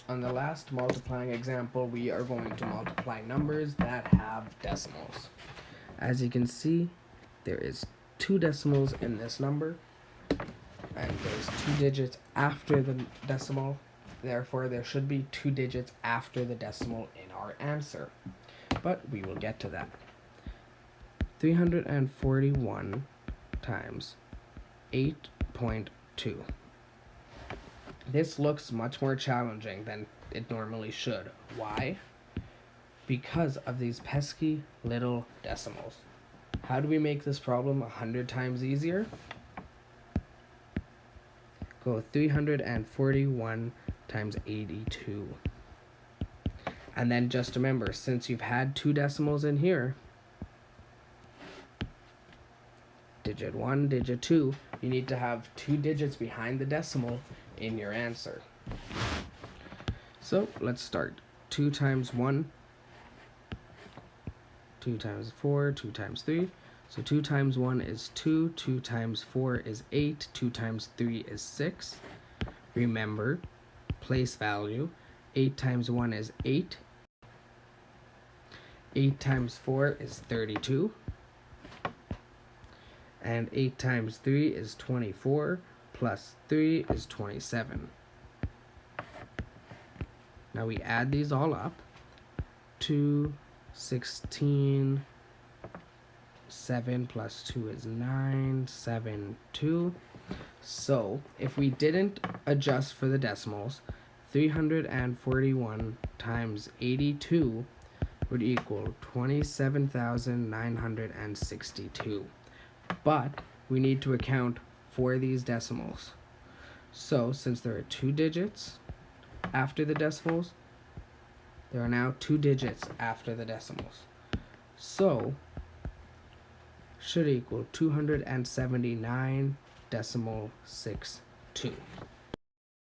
On the last multiplying example, we are going to multiply numbers that have decimals. As you can see, there is 2 decimals in this number, and there's 2 digits after the decimal. Therefore, there should be 2 digits after the decimal in our answer. But we will get to that. 341 times 8.2. This looks much more challenging than it normally should. Why? Because of these pesky little decimals. How do we make this problem 100 times easier? Go 341 times 82. And then just remember, since you've had 2 decimals in here, digit 1, digit 2, you need to have 2 digits behind the decimal in your answer. So let's start. 2 times 1, 2 times 4, 2 times 3. So 2 times 1 is 2, 2 times 4 is 8, 2 times 3 is 6. Remember, place value. 8 times 1 is 8. 8 times 4 is 32. And 8 times 3 is 24, plus 3 is 27. Now we add these all up. 2, 16, 7 plus 2 is 9, 7, 2. So if we didn't adjust for the decimals, 341 times 82 would equal 27,962. But we need to account for these decimals. So since there are 2 digits after the decimals, there are now 2 digits after the decimals. So should equal 279.62.